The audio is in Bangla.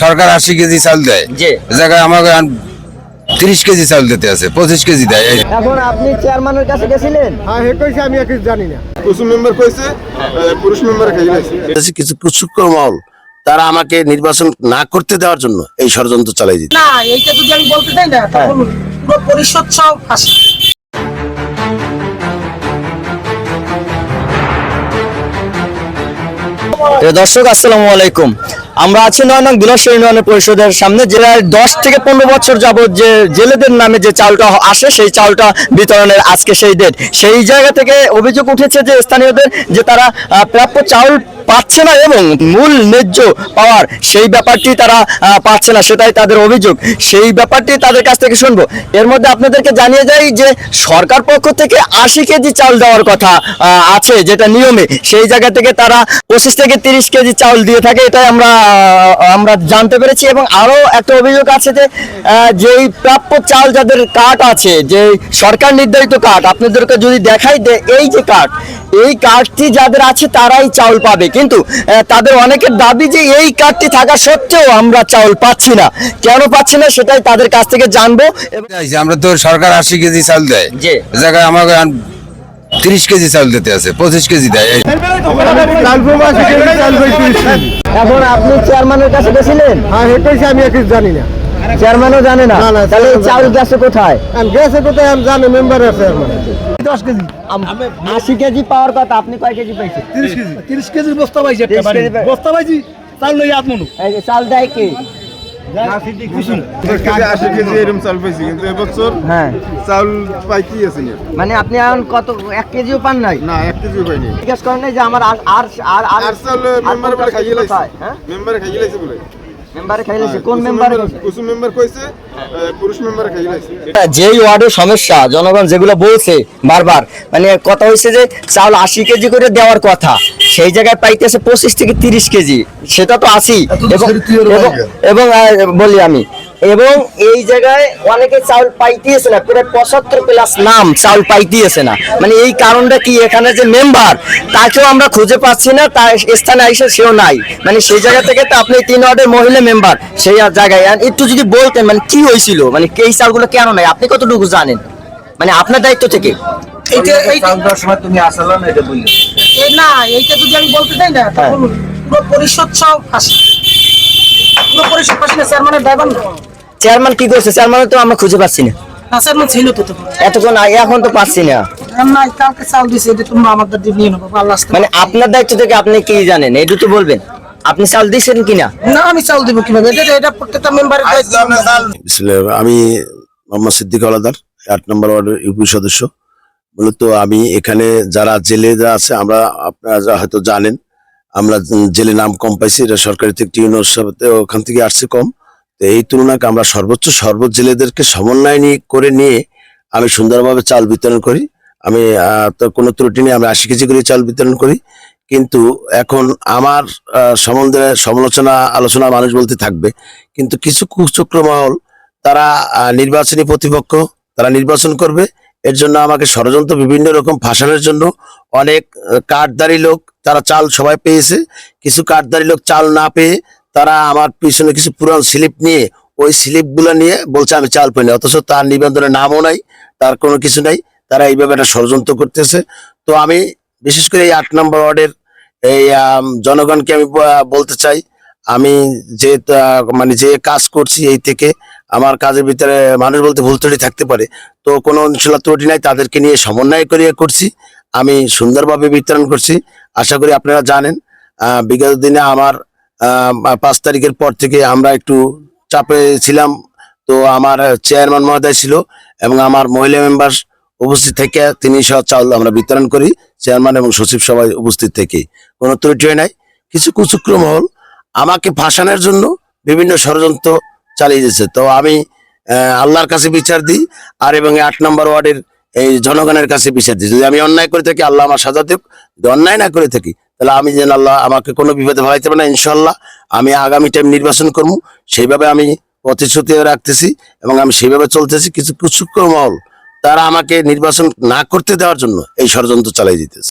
সরকার 80 কেজি চাল দেয়, জি। জায়গায় আমাকে 30 কেজি চাল দিতে আছে, 25 কেজি দেয়। এখন আপনি চেয়ারম্যানের কাছে গেছিলেন? হ্যাঁ, হে কইছে আমি কিছু জানি না। কুসুম মেম্বার কইছে, পুরুষ মেম্বার খাইছে। কিছু কুচক্র মহল তারা আমাকে নির্বাচন না করতে দেওয়ার জন্য এই ষড়যন্ত্র চালাই দিচ্ছে। না, এইটা যদি আমি বলতে চাই না, তখন পুরো পরিষদ সব ফাঁসি। দর্শক আসসালামু আলাইকুম। আমরা আছি 9 নং বিলাসী ইউনিয়ন পরিষদের সামনে, জেলায় 10 থেকে 15 বছর যাবত যে জেলেদের নামে যে চালটা আসে সেই চালটা বিতরণের আজকে সেই ডেট। সেই জায়গা থেকে অভিযোগ উঠেছে যে স্থানীয়দের যে তারা প্রাপ্য চাউল পাচ্ছে না এবং মূল ন্যায্য পাওয়ার সেই ব্যাপারটি তারা পাচ্ছে না, সেটাই তাদের অভিযোগ। সেই ব্যাপারটি তাদের কাছ থেকে শুনবো। এর মধ্যে আপনাদেরকে জানিয়ে যাই যে সরকার পক্ষ থেকে 80 কেজি চাল দেওয়ার কথা আছে, যেটা নিয়মে। সেই জায়গা থেকে তারা 25 থেকে 30 কেজি চাউল দিয়ে থাকে, এটাই আমরা জানতে পেরেছি। এবং আরো একটা অভিযোগ আছে যে যেই প্রাপ্য চাল যাদের কার্ড আছে, যে সরকার নির্ধারিত কার্ড, আপনাদেরকে যদি দেখাই যে এই যে কার্ড, এই কার্ডটি যাদের আছে তারাই চাউল পাবে, কিন্তু তাদের অনেকের দাবি যে এই কার্ডটি থাকা সত্ত্বেও আমরা চাউল পাচ্ছি না। কেন পাচ্ছি না সেটাই তাদের কাছ থেকে জানবো। আমরা তো সরকার 80 কেজি চাল দেয়, জি। জায়গায় আমাকে 30 কেজি চাল দিতে আছে, 25 কেজি দেয়। এখন আপনি চেয়ারম্যানের কাছে গেছিলেন? হ্যাঁ, হে কইছে আমি কিছু জানি না। চেয়ারম্যানও জানে না? না, তাহলে এই চাউল গেছে কোথায়? গেছে কোথায় আমি জানি, মেম্বার আছে আমার। 10 কেজি 80 কেজি পাওয়ার কথা, আপনি কয় কেজি পাইছেন? 30 কেজি বস্তা পাইছে, 30 কেজি বস্তা পাইছি, চাল লই আত্মনু। এই যে চাল দেয় কে? 80 কেজি এরকম চাল পাইছি, কিন্তু এবছর হ্যাঁ, চাউল পাইতি আছে না। মানে আপনি এখন কত 1 কেজিও পান নাই? না, 1 কেজি পাইনি। জিজ্ঞেস করেন নাই যে আমার আর চাল মেম্বার বলে খাইয়ে লাইছে। হ্যাঁ, মেম্বার খাইয়ে লাইছে বলে। মেম্বারে খাইলেছে? কোন মেম্বার? কুসুম মেম্বার কইছে, পুরুষ মেম্বার খাইয়ে লাইছে। যেই ওয়ার্ডের সমস্যা জনগণ যেগুলো বলছে বারবার, মানে কথা হয়েছে যে চাউল 80 কেজি করে দেওয়ার কথা, সেই জায়গায় পাইতেছে 25 থেকে 30 কেজি। সেটা তো আছেই। এবং বলি আমি, এবং এই জায়গায় অনেকে চাউল পাইতেছে না, প্রায় 75 প্লাস নাম চাউল পাইতেছে না। মানে এই কারণটা কি? এখানে যে মেম্বার তাকেও আমরা খুঁজে পাচ্ছি না, তার স্থানে এসে সেও নাই। মানে সেই জায়গা থেকে তো আপনি 3 ওয়ার্ডের মহিলা মেম্বার, সেই জায়গায় একটু যদি বলতেন মানে কি হয়েছিল, মানে এই চালগুলো কেন নাই, আপনি কতটুকু জানেন, মানে আপনার দায়িত্ব থেকে। না, এইটা যদি আমি বলতে চাই না, তখন পুরো পরিষদ সব ফাঁসি। পুরো পরিষদ ফাঁসি না, চেয়ারম্যানের ড্রাইভার না। চেয়ারম্যান কি করছে? চেয়ারম্যান তো আমরা খুঁজে পাচ্ছি না না, চেয়ারম্যান ছিল তো তখন। এতক্ষণ আগে, এখন তো পাচ্ছি না। না, কালকে চাল দিছে, এটা তোমরা আমাদের দিয়ে নিয়ে নেবো। আল্লাহ আজকে- মানে আপনার দায়িত্ব থেকে আপনি কি জানেন, এই দুটো বলবেন। আপনি চাল দিয়েছেন কিনা? না, আমি চাল দিব কিভাবে? এটা প্রত্যেকটা মেম্বারের দায়িত্ব। আমি মোহাম্মদ সিদ্দিক হলাদার, 8 নম্বর ওয়ার্ডের ইউপি সদস্য। মূলত আমি এখানে যারা জেলেরা আছে, আপনারা হয়তো জানেন, আমরা জেলে নাম কম পাইছি, এটা সরকারি থেকে ইউনিভার্সিটি ওখান থেকে আসছে কম। তো এই তুলনায় আমরা সর্বোচ্চ জেলেদেরকে সমন্বয় করে নিয়ে আমি সুন্দরভাবে চাল বিতরণ করি। আমি তো কোনো ত্রুটি নেই, আমি 80 কেজি করে চাল বিতরণ করি। কিন্তু এখন আমার সম্বন্ধে আলোচনা মানুষ বলতে থাকবে, কিন্তু কিছু কুচক্র মহল তারা নির্বাচনী প্রতিপক্ষ, তারা নির্বাচন করবে, এর জন্য আমাকে ষড়যন্ত্র বিভিন্ন রকম ফাঁসানোর জন্য অনেক কার্ডধারী লোক, তারা চাল সবাই পেয়েছে, কিছু কার্ডধারী লোক চাল না পেয়ে তারা আমার পিছনে কিছু পুরান স্লিপ নিয়ে, ওই স্লিপগুলো নিয়ে বলছে আমি চাল পাইনি, অথচ তার নিবন্ধনের নামও নাই, তার কোনো কিছু নাই। তারা এইভাবে একটা ষড়যন্ত্র করতেছে। তো আমি বিশেষ করে এই 8 নম্বর ওয়ার্ডের এই জনগণকে আমি বলতে চাই, আমি যে মানে যে কাজ করছি, এই থেকে আমার কাজের ভিতরে মানুষ বলতে ভুল ত্রুটি থাকতে পারে, তো কোনো ত্রুটি নাই, তাদেরকে নিয়ে সমন্বয় করিয়ে করছি, আমি সুন্দরভাবে বিতরণ করছি। আশা করি আপনারা জানেন, বিগত দিনে আমার 5 তারিখের পর থেকে আমরা একটু চাপে ছিলাম। তো আমার চেয়ারম্যান মহোদয় ছিল এবং আমার মহিলা মেম্বার উপস্থিত থেকে তিনি সব চাউল আমরা বিতরণ করি, চেয়ারম্যান এবং সচিব সবাই উপস্থিত থেকে। কোনো ত্রুটি হয় নাই। কিছু কুচক্র মহল আমাকে ফাঁসানোর জন্য বিভিন্ন ষড়যন্ত্র চালিয়ে যাচ্ছে। তো আমি আল্লাহর কাছে বিচার দিই, আর এবং 8 নম্বর ওয়ার্ডের এই জনগণের কাছে বিচার দিই। যদি আমি অন্যায় করে থাকি, আল্লাহ আমার সাজা দেব। যদি অন্যায় না করে থাকি, তাহলে আমি যেন আল্লাহ আমাকে কোনো বিপদে ফেলাইতে পারে না। ইনশাল্লাহ আমি আগামী টাইম নির্বাচন করবো, সেইভাবে আমি প্রতিশ্রুতি রাখতেছি এবং আমি সেইভাবে চলতেছি। কিছু কুচক্র মহল তারা আমাকে নির্বাচন না করতে দেওয়ার জন্য এই ষড়যন্ত্র চালিয়ে দিতেছে।